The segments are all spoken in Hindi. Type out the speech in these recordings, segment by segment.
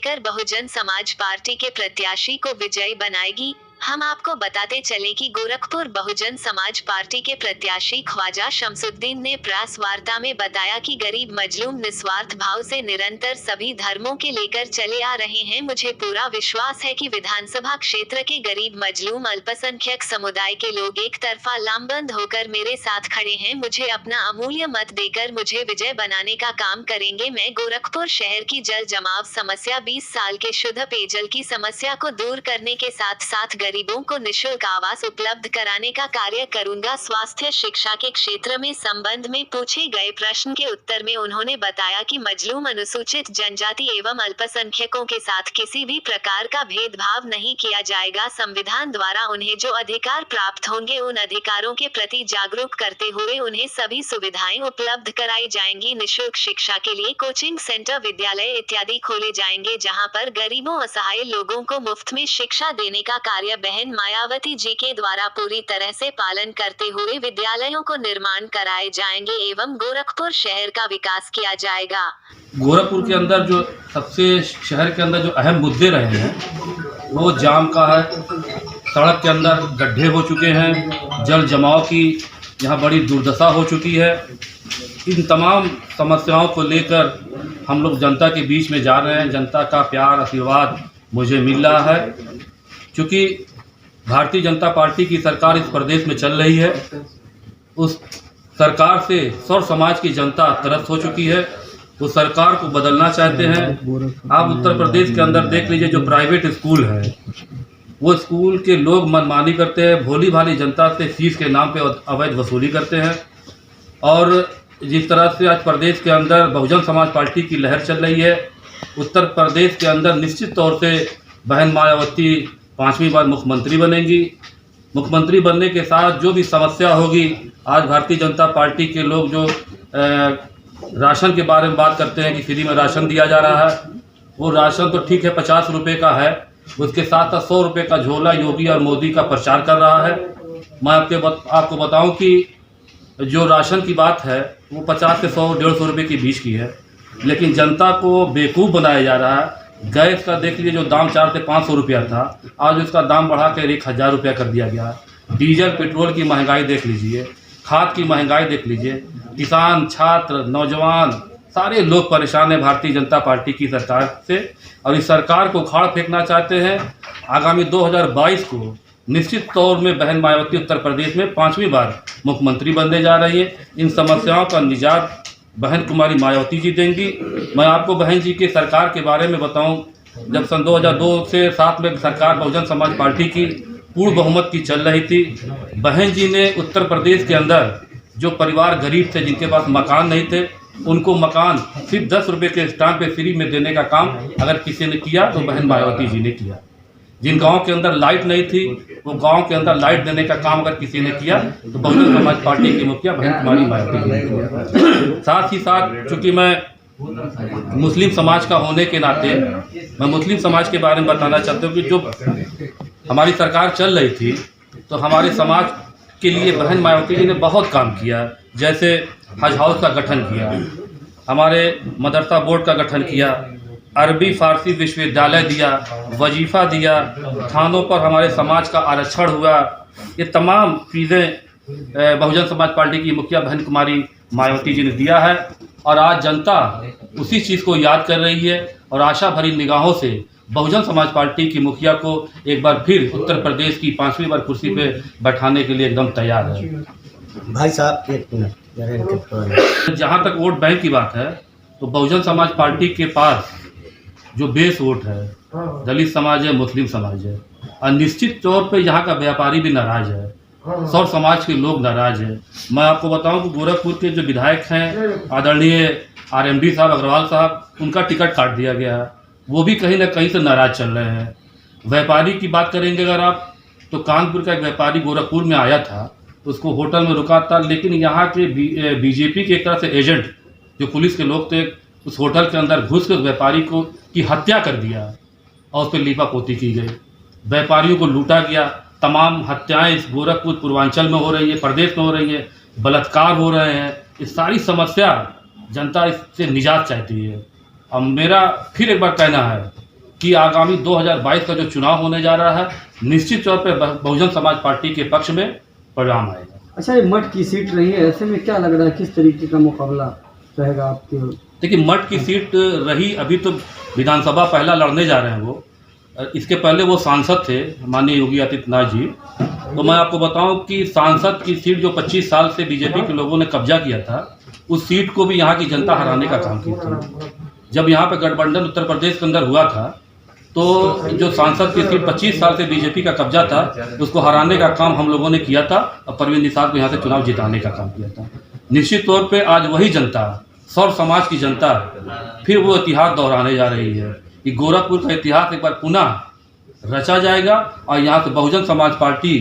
लेकर बहुजन समाज पार्टी के प्रत्याशी को विजयी बनाएगी। हम आपको बताते चले कि गोरखपुर बहुजन समाज पार्टी के प्रत्याशी ख्वाजा शमसुद्दीन ने प्रेस वार्ता में बताया कि गरीब मजलूम निस्वार्थ भाव से निरंतर सभी धर्मों के लेकर चले आ रहे हैं। मुझे पूरा विश्वास है कि विधानसभा क्षेत्र के गरीब मजलूम अल्पसंख्यक समुदाय के लोग एक तरफा लामबंद होकर मेरे साथ खड़े हैं। मुझे अपना अमूल्य मत देकर मुझे विजय बनाने का काम करेंगे। मैं गोरखपुर शहर की जल जमाव समस्या, 20 साल के शुद्ध पेयजल की समस्या को दूर करने के साथ साथ गरीबों को निःशुल्क आवास उपलब्ध कराने का कार्य करूंगा। स्वास्थ्य शिक्षा के क्षेत्र में संबंध में पूछे गए प्रश्न के उत्तर में उन्होंने बताया कि मजलूम, अनुसूचित जनजाति एवं अल्पसंख्यकों के साथ किसी भी प्रकार का भेदभाव नहीं किया जाएगा। संविधान द्वारा उन्हें जो अधिकार प्राप्त होंगे उन अधिकारों के प्रति जागरूक करते हुए उन्हें सभी सुविधाएं उपलब्ध कराई जाएंगी। निःशुल्क शिक्षा के लिए कोचिंग सेंटर, विद्यालय इत्यादि खोले जाएंगे, जहां पर गरीबों, असहाय लोगों को मुफ्त में शिक्षा देने का कार्य बहन मायावती जी के द्वारा पूरी तरह से पालन करते हुए विद्यालयों को निर्माण कराए जाएंगे एवं गोरखपुर शहर का विकास किया जाएगा। गोरखपुर के अंदर जो सबसे शहर के अंदर जो अहम मुद्दे रहे हैं वो जाम का है। सड़क के अंदर गड्ढे हो चुके हैं, जल जमाव की यहाँ बड़ी दुर्दशा हो चुकी है। इन तमाम समस्याओं को लेकर हम लोग जनता के बीच में जा रहे हैं। जनता का प्यार, आशीर्वाद मुझे मिल रहा है। क्योंकि भारतीय जनता पार्टी की सरकार इस प्रदेश में चल रही है, उस सरकार से सर्व समाज की जनता त्रस्त हो चुकी है। उस सरकार को बदलना चाहते हैं। आप उत्तर प्रदेश के अंदर देख लीजिए, जो प्राइवेट स्कूल है वो स्कूल के लोग मनमानी करते हैं, भोली भाली जनता से फीस के नाम पे अवैध वसूली करते हैं। और जिस तरह से आज प्रदेश के अंदर बहुजन समाज पार्टी की लहर चल रही है, उत्तर प्रदेश के अंदर निश्चित तौर से बहन मायावती 5वीं बार मुख्यमंत्री बनेंगी। मुख्यमंत्री बनने के साथ जो भी समस्या होगी, आज भारतीय जनता पार्टी के लोग जो राशन के बारे में बात करते हैं कि फ्री में राशन दिया जा रहा है, वो राशन तो ठीक है 50 रुपये का है, उसके साथ साथ 100 रुपये का झोला योगी और मोदी का प्रचार कर रहा है। मैं आपको बताऊं कि जो राशन की बात है वो 50 से 100-150 रुपये के बीच की है, लेकिन जनता को बेवकूफ़ बनाया जा रहा है। गैस का देख लीजिए, जो दाम 400 से 500 रुपया था, आज उसका दाम बढ़ा कर 1000 रुपया कर दिया गया। डीजल पेट्रोल की महंगाई देख लीजिए, खाद की महंगाई देख लीजिए। किसान, छात्र, नौजवान सारे लोग परेशान हैं भारतीय जनता पार्टी की सरकार से, और इस सरकार को उखाड़ फेंकना चाहते हैं। आगामी 2022 को निश्चित तौर में बहन मायावती उत्तर प्रदेश में 5वीं बार मुख्यमंत्री बनने जा रही है। इन समस्याओं का निजात बहन कुमारी मायावती जी देंगी। मैं आपको बहन जी के सरकार के बारे में बताऊं, जब सन 2002 से 7 में सरकार बहुजन समाज पार्टी की पूर्ण बहुमत की चल रही थी, बहन जी ने उत्तर प्रदेश के अंदर जो परिवार गरीब थे, जिनके पास मकान नहीं थे, उनको मकान सिर्फ 10 रुपये के स्टाम्प पे फ्री में देने का काम अगर किसी ने किया तो बहन मायावती जी ने किया। जिन गांव के अंदर लाइट नहीं थी, वो गांव के अंदर लाइट देने का काम अगर किसी ने किया तो बहुजन समाज पार्टी की मुखिया बहन कुमारी मायावती जी ने किया। साथ ही साथ, चूँकि मैं मुस्लिम समाज का होने के नाते मैं मुस्लिम समाज के बारे में बताना चाहता हूँ कि जो हमारी सरकार चल रही थी तो हमारे समाज के लिए बहन मायावती जी ने बहुत काम किया। जैसे हज हाउस का गठन किया, हमारे मदरसा बोर्ड का गठन किया, अरबी फारसी विश्वविद्यालय दिया, वजीफ़ा दिया, थानों पर हमारे समाज का आरक्षण हुआ। ये तमाम चीज़ें बहुजन समाज पार्टी की मुखिया बहन कुमारी मायावती जी ने दिया है, और आज जनता उसी चीज़ को याद कर रही है और आशा भरी निगाहों से बहुजन समाज पार्टी की मुखिया को एक बार फिर उत्तर प्रदेश की 5वीं बार कुर्सी पे बैठाने के लिए एकदम तैयार है। भाई साहब, एक मिनट। जहाँ तक वोट बैंक की बात है, तो बहुजन समाज पार्टी के पास जो बेस वोट है, दलित समाज है, मुस्लिम समाज है, और निश्चित तौर पे यहाँ का व्यापारी भी नाराज है, सर्व समाज के लोग नाराज हैं। मैं आपको बताऊं कि गोरखपुर के जो विधायक हैं, आदरणीय RMD साहब, अग्रवाल साहब, उनका टिकट काट दिया गया है। वो भी कहीं ना कहीं से नाराज चल रहे हैं। व्यापारी की बात करेंगे अगर आप, तो कानपुर का एक व्यापारी गोरखपुर में आया था, उसको होटल में रुका था, लेकिन यहाँ के बीजेपी के एक तरह से एजेंट जो पुलिस के लोग थे, उस होटल के अंदर घुस के उस व्यापारी को की हत्या कर दिया और उस पर लीपापोती की गई। व्यापारियों को लूटा गया। तमाम हत्याएं इस गोरखपुर पूर्वांचल में हो रही है, प्रदेश में हो रही है, बलात्कार हो रहे हैं। इस सारी समस्या जनता इससे निजात चाहती है। अब मेरा फिर एक बार कहना है कि आगामी 2022 का जो चुनाव होने जा रहा है, निश्चित तौर पर बहुजन समाज पार्टी के पक्ष में परिणाम आएगा। अच्छा, ये मठ की सीट रही है, ऐसे में क्या लग रहा है किस तरीके का मुकाबला रहेगा आपके? देखिए, मठ की सीट रही, अभी तो विधानसभा पहला लड़ने जा रहे हैं वो। इसके पहले वो सांसद थे माननीय योगी आदित्यनाथ जी। तो मैं आपको बताऊं कि सांसद की सीट जो 25 साल से बीजेपी के लोगों ने कब्जा किया था, उस सीट को भी यहाँ की जनता हराने का काम की थी। जब यहाँ पे गठबंधन उत्तर प्रदेश के अंदर हुआ था, तो जो सांसद की सीट 25 साल से बीजेपी का कब्जा था, उसको हराने का काम हम लोगों ने किया था और परवीन निषाद को यहाँ से चुनाव जिताने का काम किया था। निश्चित तौर पे आज वही जनता, सौर समाज की जनता, फिर वो इतिहास दोहराने जा रही है कि गोरखपुर का इतिहास एक बार पुनः रचा जाएगा और यहाँ से बहुजन समाज पार्टी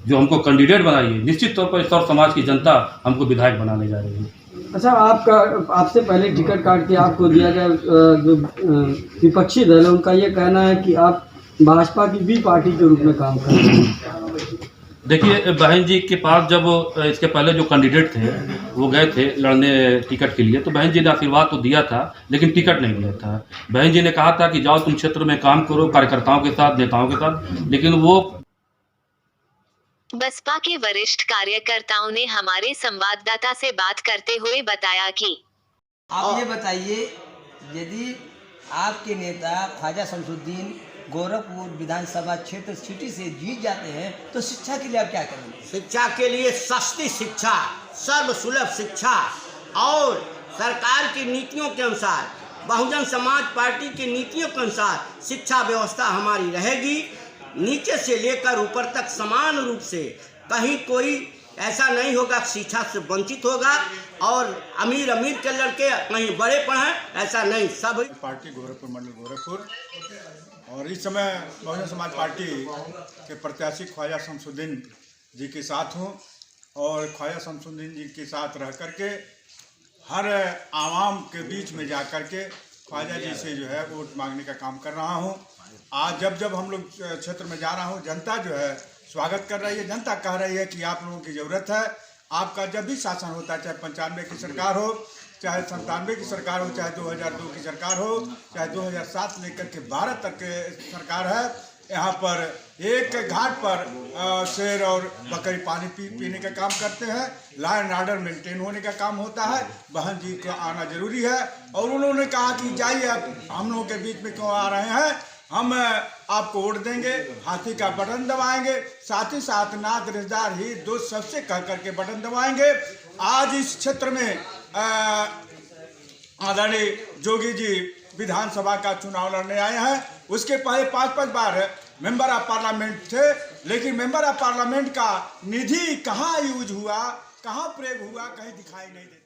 जो हमको कैंडिडेट बनाई है, निश्चित तौर पर सौर समाज की जनता हमको विधायक बनाने जा रही है। अच्छा, आपसे पहले टिकट काट के आपको दिया गया जो विपक्षी दल है, उनका ये कहना है कि आप भाजपा की बी पार्टी के रूप में काम कर रहे हैं। देखिए, बहन जी के पास जब इसके पहले जो कैंडिडेट थे वो गए थे लड़ने टिकट के लिए, तो बहन जी ने आशीर्वाद तो दिया था लेकिन टिकट नहीं दिया था। बहन जी ने कहा था कि जाओ तुम क्षेत्र में काम करो कार्यकर्ताओं के साथ, नेताओं के साथ, लेकिन वो बसपा के वरिष्ठ कार्यकर्ताओं ने हमारे संवाददाता से बात करते हुए बताया कि आप ये बताइए, यदि आपके नेता ख्वाजा शमसुद्दीन गोरखपुर विधानसभा क्षेत्र सिटी से जीत जाते हैं तो शिक्षा के लिए आप क्या करेंगे? शिक्षा के लिए सस्ती शिक्षा, सर्वसुलभ शिक्षा और सरकार की नीतियों के अनुसार, बहुजन समाज पार्टी की नीतियों के अनुसार शिक्षा व्यवस्था हमारी रहेगी। नीचे से लेकर ऊपर तक समान रूप से, कहीं कोई ऐसा नहीं होगा शिक्षा से वंचित होगा और अमीर के लड़के कहीं बड़े पढ़ें, ऐसा नहीं। सब पार्टी गोरखपुर मंडल गोरखपुर, और इस समय बहुजन समाज पार्टी के प्रत्याशी ख्वाजा शमसुद्दीन जी के साथ हूँ और ख्वाजा शमसुद्दीन जी के साथ रह करके हर आवाम के बीच में जा कर के ख्वाजा जी से जो है वोट मांगने का काम कर रहा हूँ। आज जब हम लोग क्षेत्र में जा रहा हूँ, जनता जो है स्वागत कर रही है। जनता कह रही है कि आप लोगों की ज़रूरत है। आपका जब भी शासन होता है, चाहे 95 की सरकार हो, चाहे 97 की सरकार हो, चाहे 2002 की सरकार हो, चाहे 2007 लेकर के 12 तक के सरकार है, यहाँ पर एक घाट पर शेर और बकरी पानी पीने का काम करते हैं। लॉ एंड ऑर्डर मेंटेन होने का काम होता है। बहन जी को आना जरूरी है और उन्होंने कहा कि जाइए, आप हम लोगों के बीच में क्यों आ रहे हैं, हम आपको वोट देंगे, हाथी का बटन दबाएंगे, साथ ही साथ नात रिश्तेदार ही दोस्त सबसे कह करके बटन दबाएंगे। आज इस क्षेत्र में आदरणीय जोगी जी विधानसभा का चुनाव लड़ने आए हैं। उसके पहले 5-5 बार मेंबर ऑफ पार्लियामेंट थे, लेकिन मेंबर ऑफ पार्लियामेंट का निधि कहाँ यूज हुआ, कहाँ प्रयोग हुआ, कहीं दिखाई नहीं देता।